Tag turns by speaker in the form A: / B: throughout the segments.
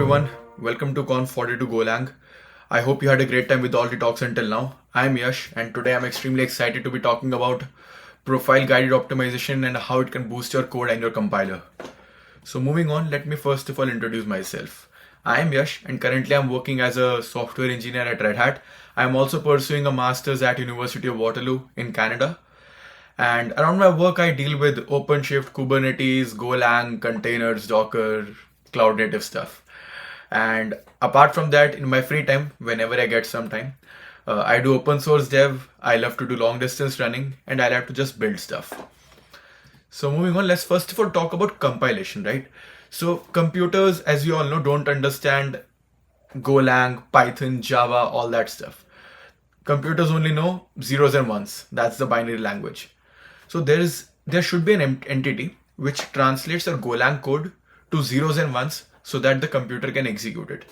A: everyone, welcome to Conf42 Golang. I hope you had a great time with all the talks until now. I'm Yash and today I'm extremely excited to be talking about profile guided optimization and how it can boost your code and your compiler. So moving on, let me first of all introduce myself. I am Yash and currently I'm working as a software engineer at Red Hat. I'm also pursuing a master's at University of Waterloo in Canada. And around my work, I deal with OpenShift, Kubernetes, Golang, containers, Docker, cloud native stuff. And apart from that, in my free time, whenever I get some time, I do open source dev. I love to do long distance running and I love to just build stuff. So moving on, let's first of all talk about compilation, right? So computers, as you all know, don't understand Golang, Python, Java, all that stuff. Computers only know zeros and ones. That's the binary language. So there should be an entity which translates a Golang code to zeros and ones so that the computer can execute it.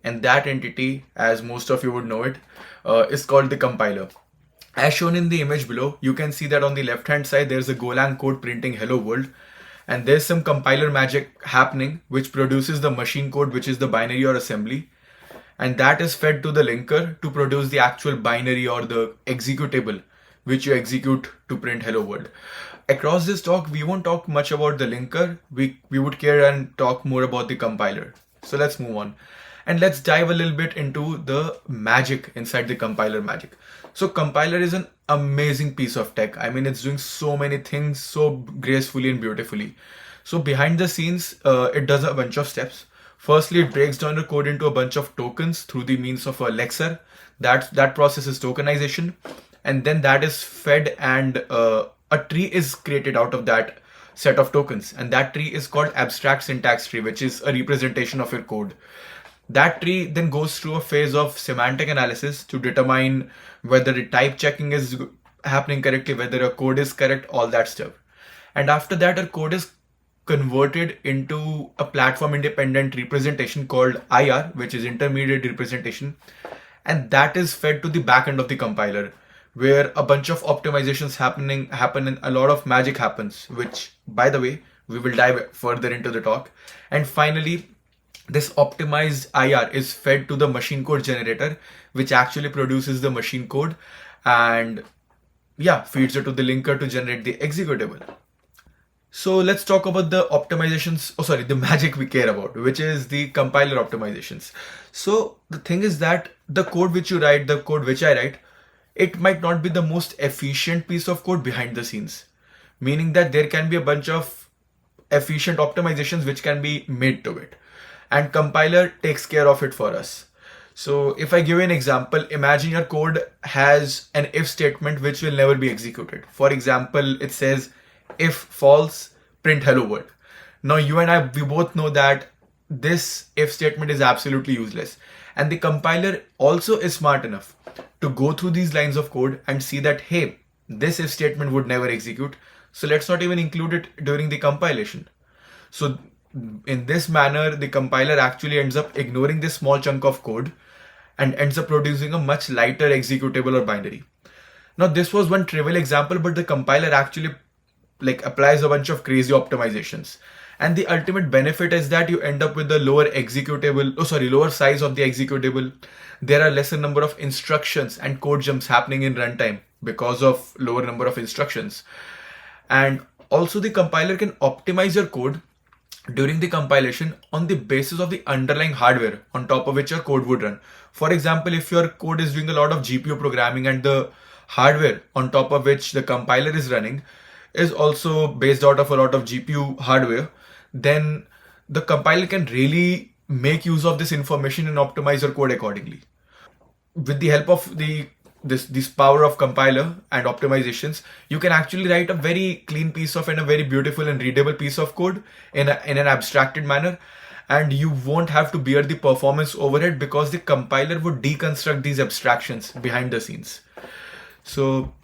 A: And that entity, as most of you would know it, is called the compiler. As shown in the image below, you can see that on the left hand side there's a Golang code printing hello world, and there's some compiler magic happening which produces the machine code, which is the binary or assembly, and that is fed to the linker to produce the actual binary or the executable which you execute to print hello world. Across this talk, we won't talk much about the linker. We would care and talk more about the compiler. So let's move on. And let's dive a little bit into the magic inside the compiler magic. So compiler is an amazing piece of tech. I mean, it's doing so many things so gracefully and beautifully. So behind the scenes, it does a bunch of steps. Firstly, it breaks down the code into a bunch of tokens through the means of a lexer. That process is tokenization. And then that is fed and a tree is created out of that set of tokens. And that tree is called abstract syntax tree, which is a representation of your code. That tree then goes through a phase of semantic analysis to determine whether the type checking is happening correctly, whether a code is correct, all that stuff. And after that, our code is converted into a platform independent representation called IR, which is intermediate representation. And that is fed to the back end of the compiler, where a bunch of optimizations happen and a lot of magic happens, which, by the way, we will dive further into the talk. And finally, this optimized IR is fed to the machine code generator, which actually produces the machine code and feeds it to the linker to generate the executable. So let's talk about the the magic we care about, which is the compiler optimizations. So the thing is that the code which you write, the code which I write, it might not be the most efficient piece of code behind the scenes, meaning that there can be a bunch of efficient optimizations which can be made to it, and compiler takes care of it for us. So if I give you an example, imagine your code has an if statement which will never be executed. For example, it says if false, print hello world. Now you and I, we both know that this if statement is absolutely useless, and the compiler also is smart enough to go through these lines of code and see that, hey, this if statement would never execute, so let's not even include it during the compilation. So in this manner, the compiler actually ends up ignoring this small chunk of code and ends up producing a much lighter executable or binary. Now this was one trivial example, but the compiler actually applies a bunch of crazy optimizations. And the ultimate benefit is that you end up with a lower size of the executable. There are lesser number of instructions and code jumps happening in runtime because of lower number of instructions. And also the compiler can optimize your code during the compilation on the basis of the underlying hardware on top of which your code would run. For example, if your code is doing a lot of GPU programming and the hardware on top of which the compiler is running is also based out of a lot of GPU hardware, then the compiler can really make use of this information and optimize your code accordingly. With the help of this power of compiler and optimizations, you can actually write a very clean piece of and a very beautiful and readable piece of code in an abstracted manner, and you won't have to bear the performance overhead because the compiler would deconstruct these abstractions behind the scenes. So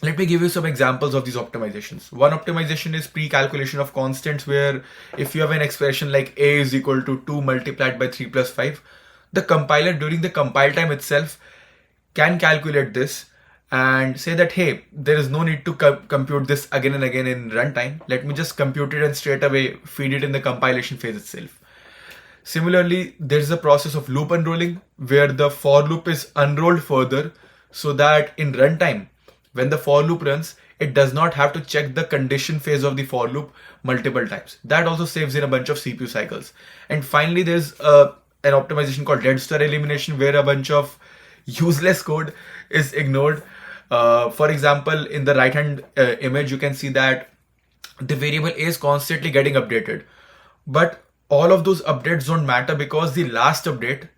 A: let me give you some examples of these optimizations. One optimization is pre-calculation of constants, where if you have an expression like a is equal to 2 multiplied by 3 plus 5, the compiler during the compile time itself can calculate this and say that, hey, there is no need to compute this again and again in runtime. Let me just compute it and straight away feed it in the compilation phase itself. Similarly, there's a process of loop unrolling where the for loop is unrolled further so that in runtime, when the for loop runs, it does not have to check the condition phase of the for loop multiple times. That also saves in a bunch of CPU cycles. And finally, there's an optimization called dead star elimination where a bunch of useless code is ignored. For example, in the right hand image, you can see that the variable A is constantly getting updated. But all of those updates don't matter because the last update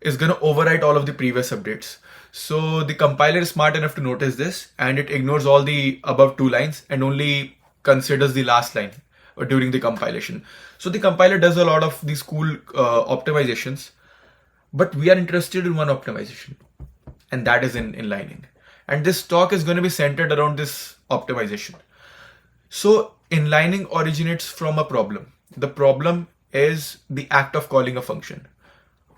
A: is going to overwrite all of the previous updates. So the compiler is smart enough to notice this and it ignores all the above two lines and only considers the last line during the compilation. So the compiler does a lot of these cool optimizations, but we are interested in one optimization, and that is in inlining. And this talk is going to be centered around this optimization. So inlining originates from a problem. The problem is the act of calling a function.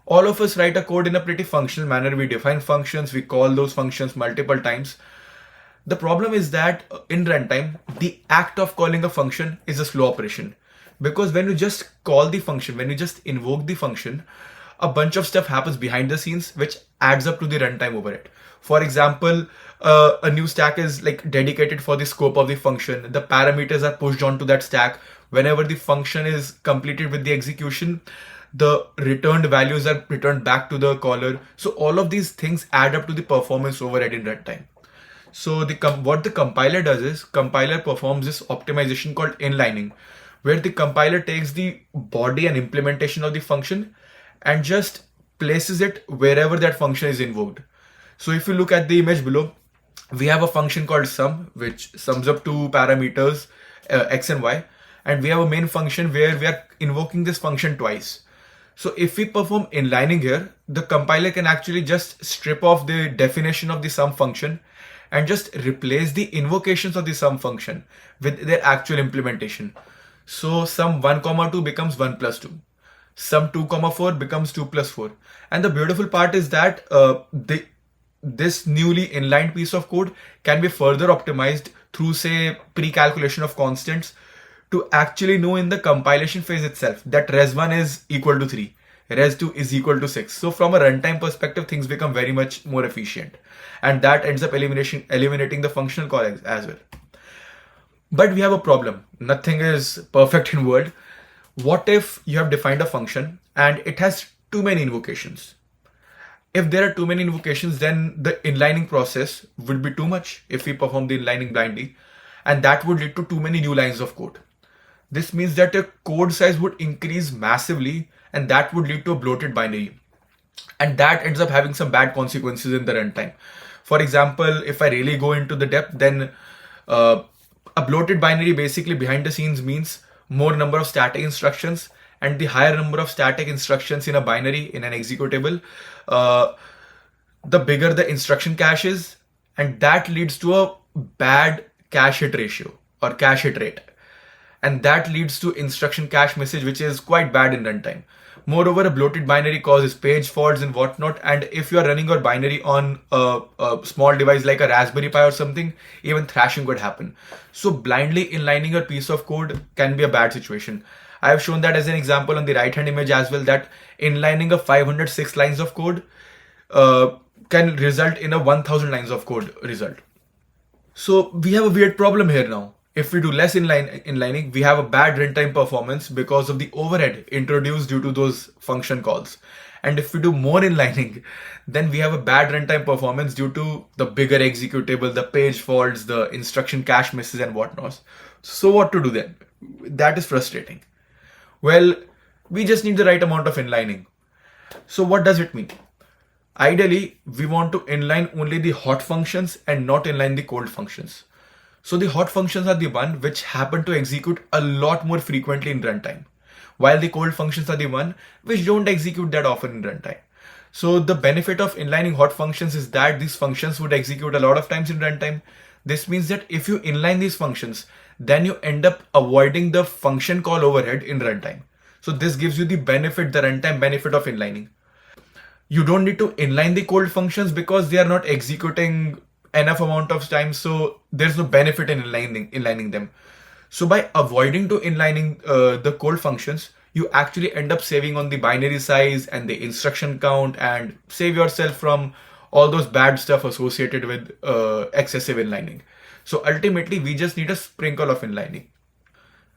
A: All of us write a code in a pretty functional manner. We define functions, we call those functions multiple times. The problem is that in runtime, the act of calling a function is a slow operation. Because when you just call the function, when you just invoke the function, a bunch of stuff happens behind the scenes which adds up to the runtime overhead. For example, a new stack is like dedicated for the scope of the function. The parameters are pushed onto that stack. Whenever the function is completed with the execution, the returned values are returned back to the caller. So all of these things add up to the performance overhead in runtime. So what the compiler does is compiler performs this optimization called inlining, where the compiler takes the body and implementation of the function and just places it wherever that function is invoked. So if you look at the image below, we have a function called sum, which sums up two parameters, x and y. And we have a main function where we are invoking this function twice. So if we perform inlining here, the compiler can actually just strip off the definition of the sum function and just replace the invocations of the sum function with their actual implementation. So sum 1, 2 becomes 1 plus 2. Sum 2, 4 becomes 2 plus 4. And the beautiful part is that this newly inlined piece of code can be further optimized through, say, pre-calculation of constants to actually know in the compilation phase itself that res1 is equal to 3, res2 is equal to 6. So from a runtime perspective, things become very much more efficient. And that ends up eliminating the functional call as well. But we have a problem. Nothing is perfect in world. What if you have defined a function and it has too many invocations? If there are too many invocations, then the inlining process would be too much if we perform the inlining blindly, and that would lead to too many new lines of code. This means that the code size would increase massively, and that would lead to a bloated binary. And that ends up having some bad consequences in the runtime. For example, if I really go into the depth, then a bloated binary basically behind the scenes means more number of static instructions, and the higher number of static instructions in a binary, in an executable, the bigger the instruction cache is, and that leads to a bad cache hit ratio or cache hit rate. And that leads to instruction cache message, which is quite bad in runtime. Moreover, a bloated binary causes page faults and whatnot. And if you are running your binary on a small device like a Raspberry Pi or something, even thrashing could happen. So blindly inlining your piece of code can be a bad situation. I have shown that as an example on the right hand image as well, that inlining of 506 lines of code can result in a 1000 lines of code result. So we have a weird problem here now. If we do less inlining, we have a bad runtime performance because of the overhead introduced due to those function calls. And if we do more inlining, then we have a bad runtime performance due to the bigger executable, the page faults, the instruction cache misses and whatnot. So what to do then? That is frustrating. Well, we just need the right amount of inlining. So what does it mean? Ideally, we want to inline only the hot functions and not inline the cold functions. So the hot functions are the one which happen to execute a lot more frequently in runtime, while the cold functions are the one which don't execute that often in runtime. So the benefit of inlining hot functions is that these functions would execute a lot of times in runtime. This means that if you inline these functions, then you end up avoiding the function call overhead in runtime. So this gives you the benefit, the runtime benefit of inlining. You don't need to inline the cold functions because they are not executing enough amount of time, so there's no benefit in inlining them. So by avoiding to inlining the cold functions, you actually end up saving on the binary size and the instruction count and save yourself from all those bad stuff associated with excessive inlining. So ultimately, we just need a sprinkle of inlining.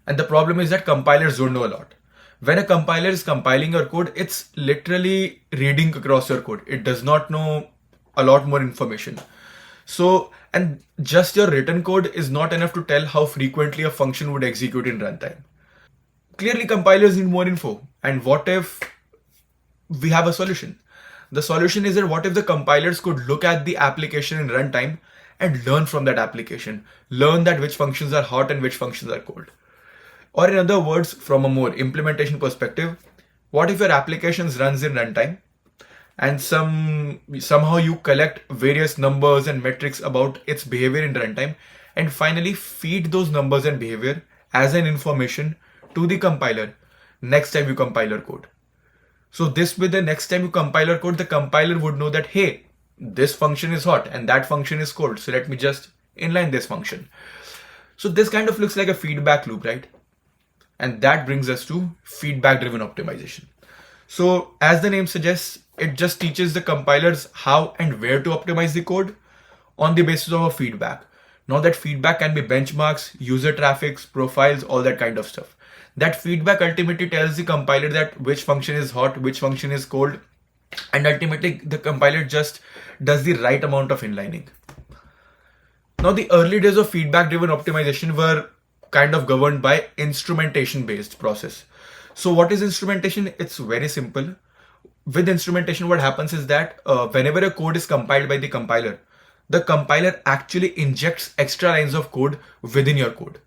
A: And the problem is that compilers don't know a lot. When a compiler is compiling your code, it's literally reading across your code. It does not know a lot more information. So, and just your written code is not enough to tell how frequently a function would execute in runtime. Clearly, compilers need more info. And what if we have a solution? The solution is that what if the compilers could look at the application in runtime and learn from that application, learn that which functions are hot and which functions are cold. Or in other words, from a more implementation perspective, what if your applications runs in runtime and somehow you collect various numbers and metrics about its behavior in runtime and finally feed those numbers and behavior as an information to the compiler next time you compile your code. So this way, the next time you compile your code, the compiler would know that, hey, this function is hot and that function is cold. So let me just inline this function. So this kind of looks like a feedback loop, right? And that brings us to feedback-driven optimization. So as the name suggests, it just teaches the compilers how and where to optimize the code on the basis of a feedback. Now that feedback can be benchmarks, user traffics, profiles, all that kind of stuff. That feedback ultimately tells the compiler that which function is hot, which function is cold, and ultimately the compiler just does the right amount of inlining. Now the early days of feedback-driven optimization were kind of governed by instrumentation-based process. So what is instrumentation? It's very simple. With instrumentation, what happens is that whenever a code is compiled by the compiler actually injects extra lines of code within your code.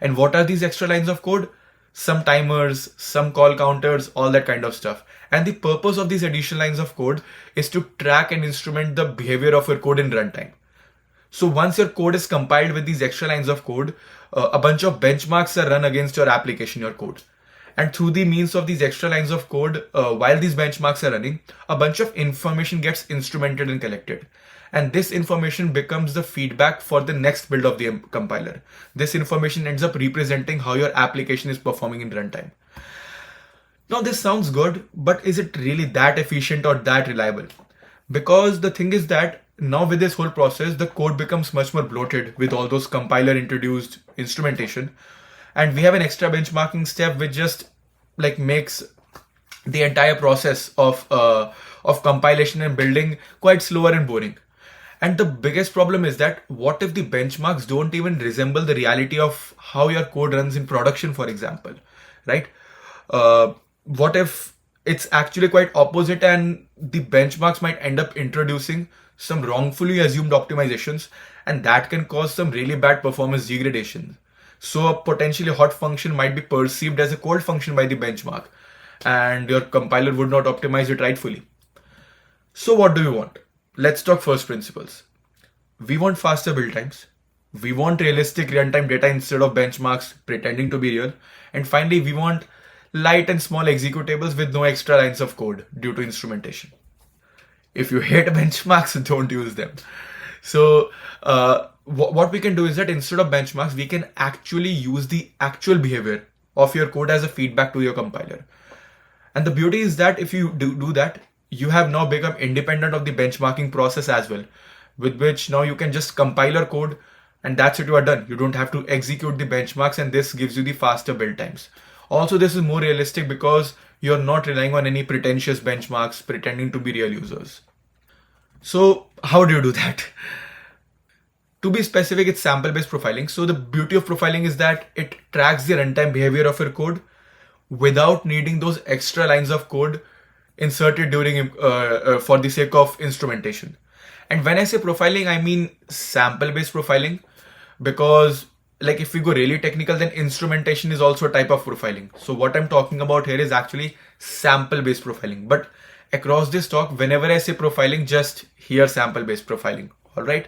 A: And what are these extra lines of code? Some timers, some call counters, all that kind of stuff. And the purpose of these additional lines of code is to track and instrument the behavior of your code in runtime. So once your code is compiled with these extra lines of code, a bunch of benchmarks are run against your application, your code. And through the means of these extra lines of code, while these benchmarks are running, a bunch of information gets instrumented and collected. And this information becomes the feedback for the next build of the compiler. This information ends up representing how your application is performing in runtime. Now this sounds good, but is it really that efficient or that reliable? Because the thing is that now with this whole process, the code becomes much more bloated with all those compiler introduced instrumentation. And we have an extra benchmarking step which just like makes the entire process of compilation and building quite slower and boring. And the biggest problem is that what if the benchmarks don't even resemble the reality of how your code runs in production, for example, right? What if it's actually quite opposite and the benchmarks might end up introducing some wrongfully assumed optimizations, and that can cause some really bad performance degradation. So a potentially hot function might be perceived as a cold function by the benchmark, and your compiler would not optimize it rightfully. So what do we want? Let's talk first principles. We want faster build times. We want realistic runtime data instead of benchmarks pretending to be real. And finally, we want light and small executables with no extra lines of code due to instrumentation. If you hate benchmarks, don't use them. So what we can do is that instead of benchmarks, we can actually use the actual behavior of your code as a feedback to your compiler. And the beauty is that if you do that, you have now become independent of the benchmarking process as well, with which now you can just compile your code and that's it, you are done. You don't have to execute the benchmarks, and this gives you the faster build times. Also, this is more realistic because you're not relying on any pretentious benchmarks pretending to be real users. So how do you do that? To be specific, it's sample-based profiling. So the beauty of profiling is that it tracks the runtime behavior of your code without needing those extra lines of code inserted during for the sake of instrumentation. And when I say profiling, I mean sample-based profiling, because like if we go really technical, then instrumentation is also a type of profiling. So what I'm talking about here is actually sample-based profiling. But across this talk, whenever I say profiling, just hear sample-based profiling. All right.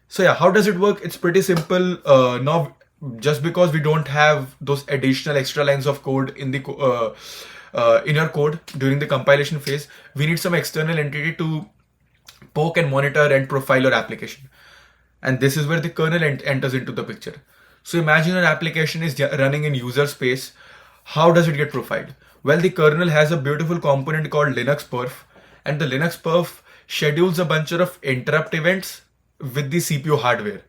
A: So yeah, how does it work? It's pretty simple. Now, just because we don't have those additional extra lines of code in the in your code during the compilation phase, we need some external entity to poke and monitor and profile your application. And this is where the kernel enters into the picture. So imagine your application is running in user space. How does it get profiled? Well, the kernel has a beautiful component called Linux perf, and the Linux perf schedules a bunch of interrupt events with the CPU hardware.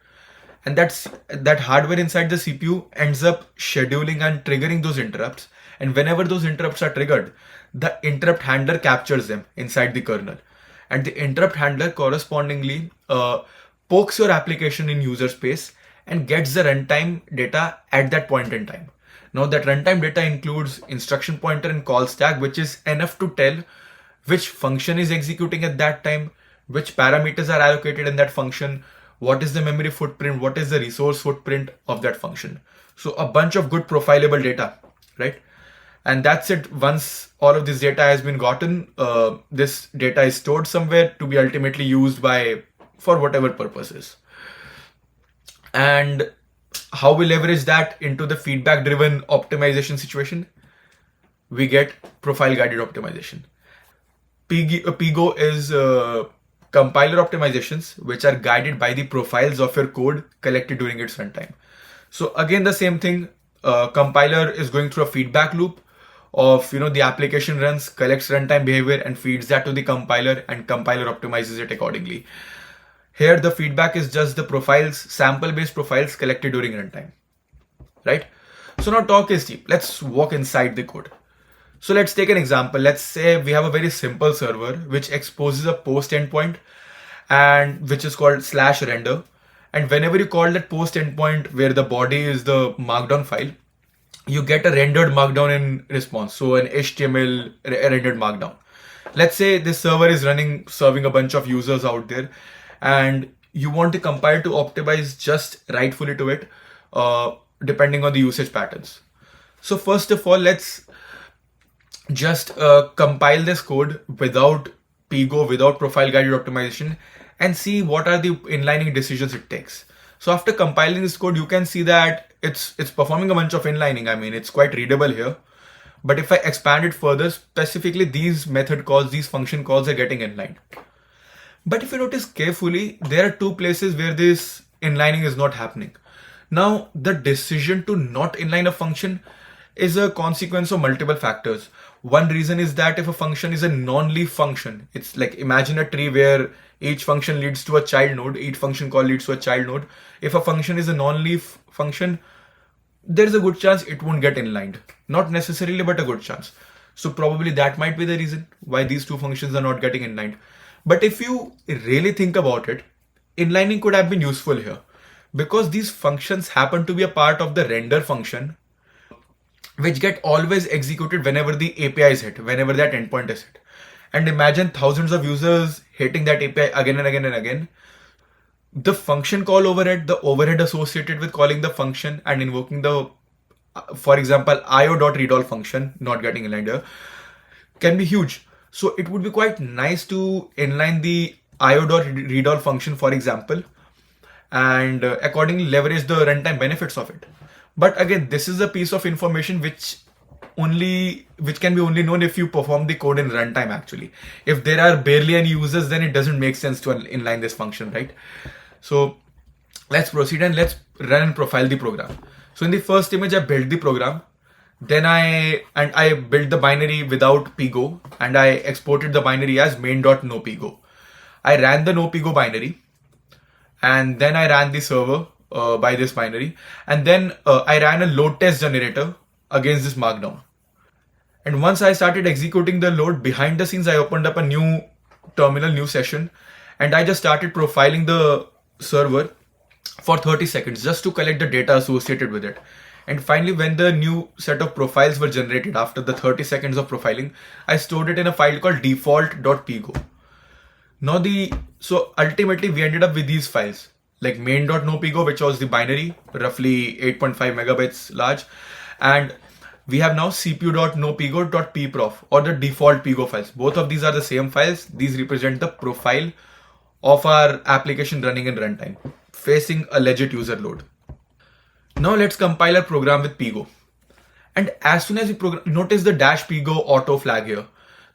A: And that hardware inside the CPU ends up scheduling and triggering those interrupts. And whenever those interrupts are triggered, the interrupt handler captures them inside the kernel. And the interrupt handler correspondingly pokes your application in user space and gets the runtime data at that point in time. Now that runtime data includes instruction pointer and call stack, which is enough to tell which function is executing at that time, which parameters are allocated in that function, what is the memory footprint, what is the resource footprint of that function. So a bunch of good profilable data, right? And that's it. Once all of this data has been gotten, this data is stored somewhere to be ultimately used for whatever purposes. And how we leverage that into the feedback driven optimization situation? We get profile guided optimization. PGO is compiler optimizations which are guided by the profiles of your code collected during its runtime. So again, the same thing. Compiler is going through a feedback loop of the application runs, collects runtime behavior and feeds that to the compiler, and compiler optimizes it accordingly. Here the feedback is just the profiles, sample based profiles collected during runtime, right? So now talk is cheap. Let's walk inside the code. So let's take an example. Let's say we have a very simple server which exposes a post endpoint and which is called /render. And whenever you call that post endpoint where the body is the markdown file, you get a rendered markdown in response. So an HTML rendered markdown. Let's say this server is running, serving a bunch of users out there, and you want the compiler to optimize just rightfully to it, depending on the usage patterns. So first of all, let's just compile this code without PGO, without profile guided optimization, and see what are the inlining decisions it takes. So after compiling this code, you can see that it's performing a bunch of inlining. I mean, it's quite readable here. But if I expand it further, specifically these method calls, these function calls are getting inlined. But if you notice carefully, there are two places where this inlining is not happening. Now, the decision to not inline a function is a consequence of multiple factors. One reason is that if a function is a non-leaf function, it's like imagine a tree where each function leads to a child node, each function call leads to a child node. If a function is a non-leaf function, there's a good chance it won't get inlined. Not necessarily, but a good chance. So probably that might be the reason why these two functions are not getting inlined. But if you really think about it, inlining could have been useful here because these functions happen to be a part of the render function, which get always executed whenever the API is hit, whenever that endpoint is hit. And imagine thousands of users hitting that API again and again and again. The function call overhead, the overhead associated with calling the function and invoking the, for example, io.readall function, not getting inlined here, can be huge. So it would be quite nice to inline the io.readall function, for example, and accordingly leverage the runtime benefits of it. But again, this is a piece of information which can be only known if you perform the code in runtime actually. If there are barely any users, then it doesn't make sense to inline this function, right? So let's proceed and let's run and profile the program. So in the first image, I built the program. Then I built the binary without PGO and I exported the binary as main.nopgo. I ran the nopgo binary and then I ran the server by this binary, and then I ran a load test generator against this markdown. And once I started executing the load behind the scenes, I opened up a new terminal, new session, and I just started profiling the server for 30 seconds just to collect the data associated with it. And finally, when the new set of profiles were generated after the 30 seconds of profiling, I stored it in a file called default.pgo. So ultimately we ended up with these files like main.nopgo, which was the binary, roughly 8.5 megabytes large. And we have now cpu.nopgo.pprof or the default pgo files. Both of these are the same files. These represent the profile of our application running in runtime, facing a legit user load. Now let's compile our program with pgo. And as soon as we notice the -pgo auto flag here.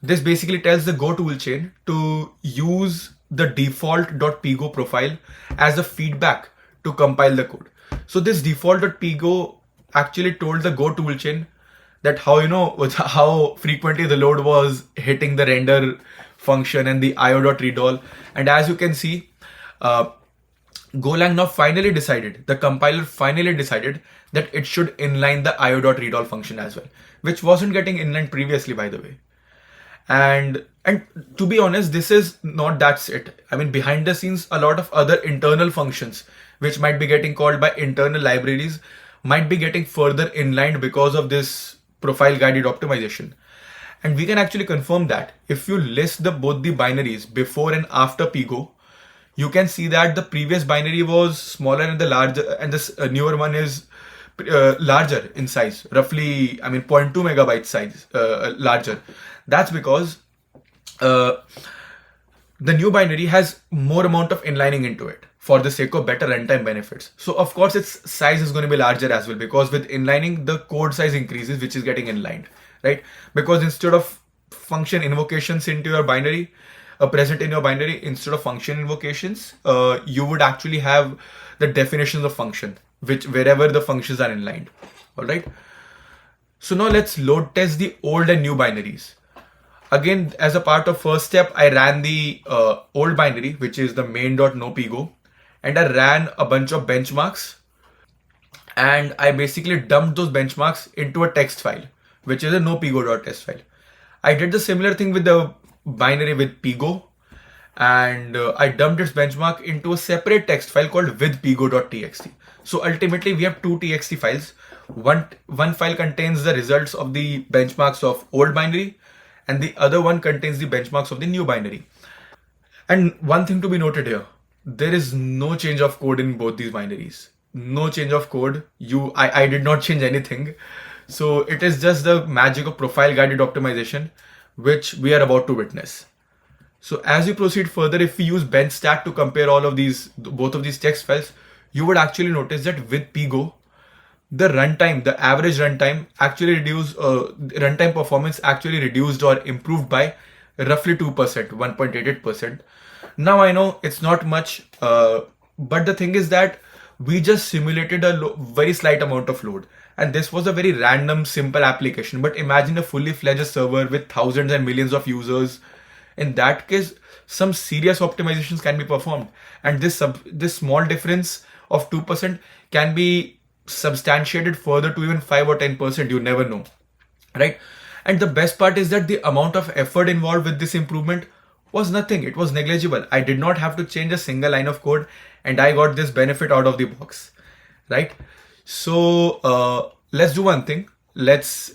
A: This basically tells the Go toolchain to use the default.pgo profile as a feedback to compile the code. So this default.pgo actually told the Go toolchain that how, how frequently the load was hitting the render function and the io.read all. And as you can see, Golang now finally decided, the compiler finally decided that it should inline the io.read all function as well, which wasn't getting inlined previously, by the way. And to be honest, this is not that's it. I mean, behind the scenes, a lot of other internal functions which might be getting called by internal libraries might be getting further inlined because of this profile guided optimization. And we can actually confirm that if you list both the binaries before and after Pigo, you can see that the previous binary was smaller and the larger, and this newer one is larger in size, roughly, I mean, 0.2 megabyte size, larger. That's because the new binary has more amount of inlining into it for the sake of better runtime benefits. So of course its size is going to be larger as well, because with inlining the code size increases, which is getting inlined, right? Because instead of function invocations into your binary, present in your binary, instead of function invocations, you would actually have the definitions of function, which wherever the functions are inlined. All right. So now let's load test the old and new binaries. Again, as a part of first step, I ran the old binary, which is the main.nopigo, and I ran a bunch of benchmarks, and I basically dumped those benchmarks into a text file, which is a nopigo.test file. I did the similar thing with the binary with Pigo, and I dumped its benchmark into a separate text file called withpigo.txt. So ultimately we have two txt files. One file contains the results of the benchmarks of old binary, and the other one contains the benchmarks of the new binary. And one thing to be noted here, there is no change of code in both these binaries. No change of code. I did not change anything. So it is just the magic of profile guided optimization, which we are about to witness. So as you proceed further, if we use benchstat to compare both of these text files, you would actually notice that with Pigo, the average runtime runtime performance actually reduced or improved by roughly 2%, 1.88%. Now I know it's not much, but the thing is that we just simulated a very slight amount of load. And this was a very random, simple application. But imagine a fully fledged server with thousands and millions of users. In that case, some serious optimizations can be performed. And this small difference of 2% can be substantiated further to even 5 or 10%. You never know, right? And the best part is that the amount of effort involved with this improvement was nothing. It was negligible. I did not have to change a single line of code, and I got this benefit out of the box, right? So let's do one thing. Let's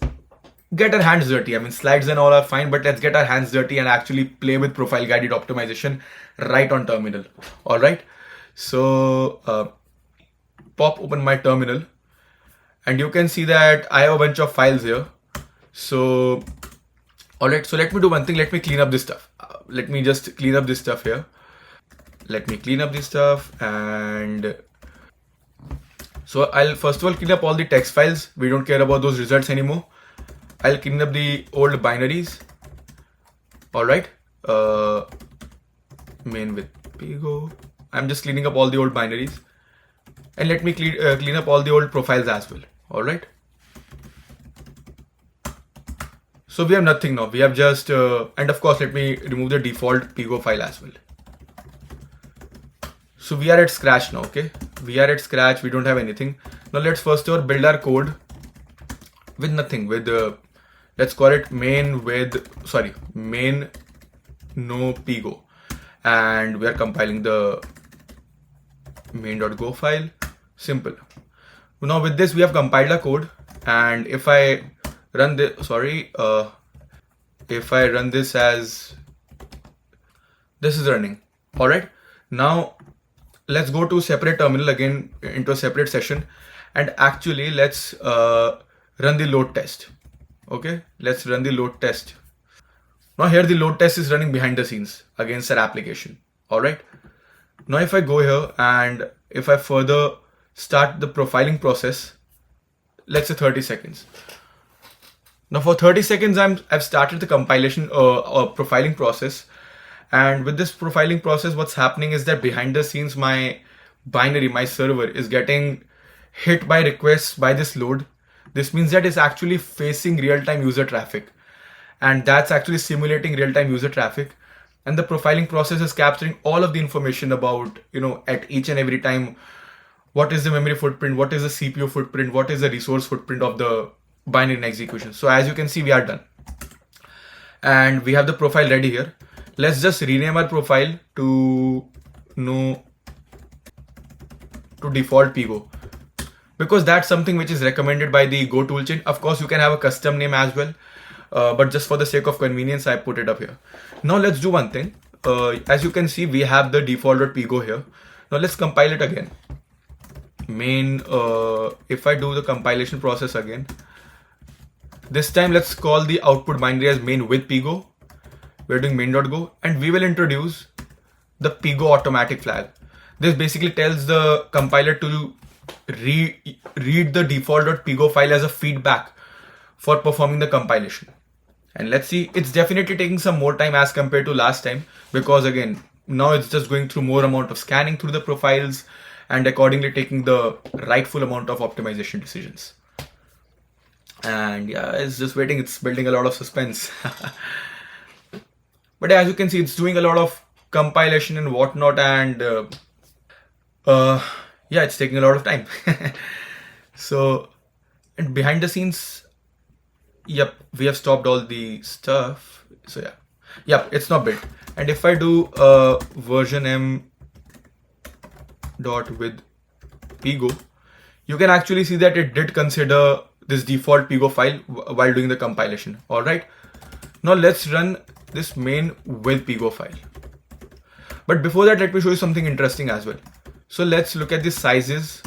A: get our hands dirty. I mean, slides and all are fine, but let's get our hands dirty and actually play with profile guided optimization right on terminal. All right. So pop open my terminal, and you can see that I have a bunch of files here. So all right. So let me do one thing. Let me clean up this stuff. Let me just clean up this stuff here. Let me clean up this stuff, and so I'll first of all clean up all the text files. We don't care about those results anymore. I'll clean up the old binaries. All right. Main with Pigo. I'm just cleaning up all the old binaries, and let me clean up all the old profiles as well. All right. So we have nothing now. We have just, and of course, let me remove the default Pigo file as well. So we are at scratch now, okay? We are at scratch, we don't have anything. Now let's first of all build our code with nothing, with, let's call it main no Pigo. And we are compiling the main.go file, simple. Now with this, we have compiled our code, and if I run this, if I run this as, this is running, all right? Now, let's go to separate terminal again into a separate session, and actually let's run the load test. Okay, let's run the load test. Now here the load test is running behind the scenes against our application. All right. Now if I go here and if I further start the profiling process, let's say 30 seconds. Now for 30 seconds, I've started the compilation or profiling process. And with this profiling process, what's happening is that behind the scenes, my binary, my server is getting hit by requests by this load, This means that it's actually facing real-time user traffic, and that's actually simulating real-time user traffic. And the profiling process is capturing all of the information about, at each and every time, what is the memory footprint, what is the CPU footprint, what is the resource footprint of the binary in execution. So as you can see, we are done. And we have the profile ready here. Let's just rename our profile to default Pigo, because that's something which is recommended by the Go toolchain. Of course, you can have a custom name as well, but just for the sake of convenience, I put it up here. Now let's do one thing. As you can see, we have the default.pigo here. Now let's compile it again. Main, if I do the compilation process again, this time let's call the output binary as main with Pigo. We're doing main.go, and we will introduce the Pigo automatic flag. This basically tells the compiler to read the default.pigo file as a feedback for performing the compilation. And let's see, it's definitely taking some more time as compared to last time, because again, now it's just going through more amount of scanning through the profiles and accordingly taking the rightful amount of optimization decisions. And yeah, it's just waiting. It's building a lot of suspense. But as you can see, it's doing a lot of compilation and whatnot, and yeah, it's taking a lot of time. So, and behind the scenes, yep, we have stopped all the stuff. So yeah, yep, it's not built. And if I do version m dot with Pigo, you can actually see that it did consider this default Pigo file while doing the compilation. All right, now let's run this main with Pigo file. But before that, let me show you something interesting as well. So let's look at the sizes.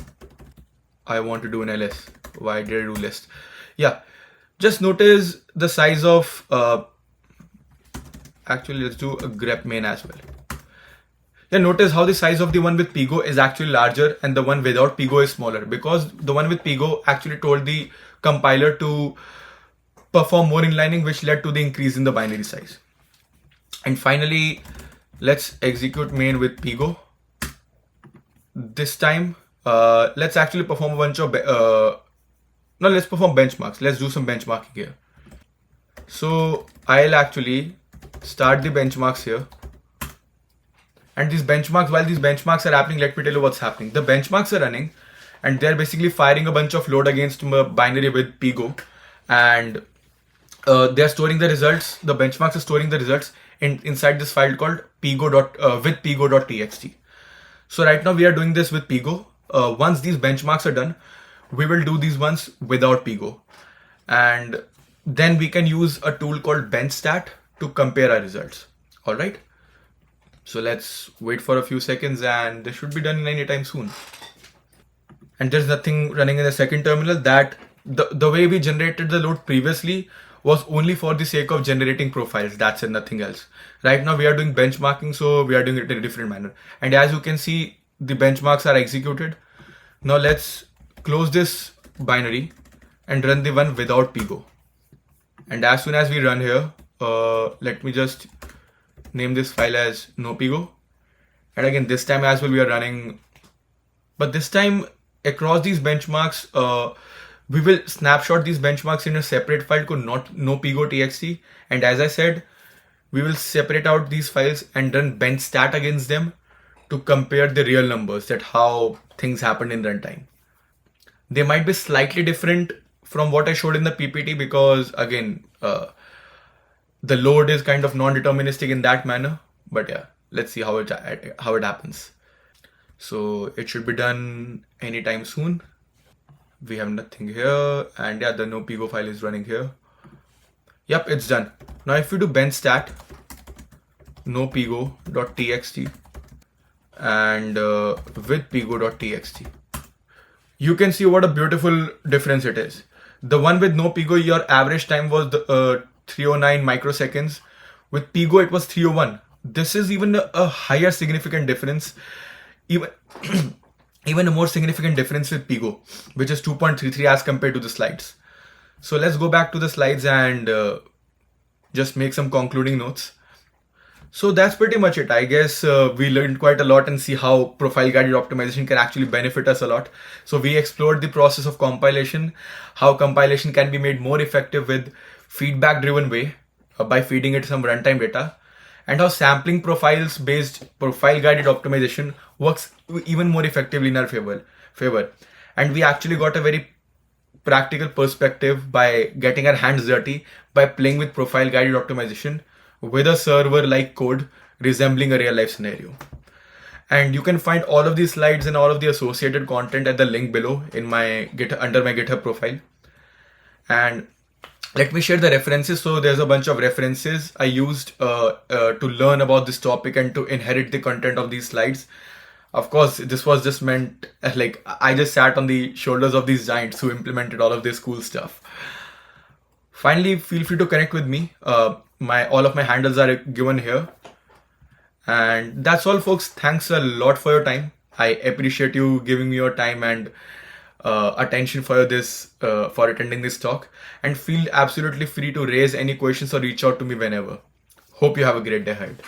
A: I want to do an ls. Why did I do list? Yeah, just notice the size of, actually let's do a grep main as well. Yeah, notice how the size of the one with Pigo is actually larger and the one without Pigo is smaller, because the one with Pigo actually told the compiler to perform more inlining, which led to the increase in the binary size. And finally, let's execute main with Pigo. This time, let's actually perform a bunch of, no, let's perform benchmarks. Let's do some benchmarking here. So I'll actually start the benchmarks here. And these benchmarks, while these benchmarks are happening, let me tell you what's happening. The benchmarks are running and they're basically firing a bunch of load against a binary with Pigo. And they're storing the results. The benchmarks are storing the results inside this file called with pigo.txt. So right now we are doing this with Pigo. Once these benchmarks are done, we will do these ones without Pigo. And then we can use a tool called benchstat to compare our results. All right. So let's wait for a few seconds and this should be done anytime soon. And there's nothing running in the second terminal. That the way we generated the load previously was only for the sake of generating profiles. That's it, nothing else. Right now we are doing benchmarking, so we are doing it in a different manner. And as you can see, the benchmarks are executed. Now let's close this binary and run the one without Pigo. And as soon as we run here, let me just name this file as no Pigo. And again, this time as well we are running, but this time across these benchmarks, we will snapshot these benchmarks in a separate file called no Pigo.txt. And as I said, we will separate out these files and run benchstat against them to compare the real numbers, that how things happened in runtime. They might be slightly different from what I showed in the PPT, because again, the load is kind of non-deterministic in that manner. But yeah, let's see how it happens. So it should be done anytime soon. We have nothing here, and yeah, the no Pigo file is running here. Yep, it's done. Now if we do benchstat no Pigo.txt and with Pigo.txt, you can see what a beautiful difference it is. The one with no Pigo, your average time was 309 microseconds. With Pigo, it was 301. This is even a higher significant difference. Even a more significant difference with Pigo, which is 2.33 as compared to the slides. So let's go back to the slides and just make some concluding notes. So that's pretty much it. I guess we learned quite a lot and see how profile guided optimization can actually benefit us a lot. So we explored the process of compilation, how compilation can be made more effective with feedback driven way by feeding it some runtime data, and how sampling profiles based profile guided optimization works even more effectively in our favor. And we actually got a very practical perspective by getting our hands dirty by playing with profile guided optimization with a server like code resembling a real life scenario. And you can find all of these slides and all of the associated content at the link below in my under my GitHub profile. And let me share the references. So there's a bunch of references I used to learn about this topic and to inherit the content of these slides. Of course, this was just meant like I just sat on the shoulders of these giants who implemented all of this cool stuff. Finally, feel free to connect with me. All of my handles are given here. And that's all, folks. Thanks a lot for your time. I appreciate you giving me your time and attention for for attending this talk. And feel absolutely free to raise any questions or reach out to me whenever. Hope you have a great day ahead.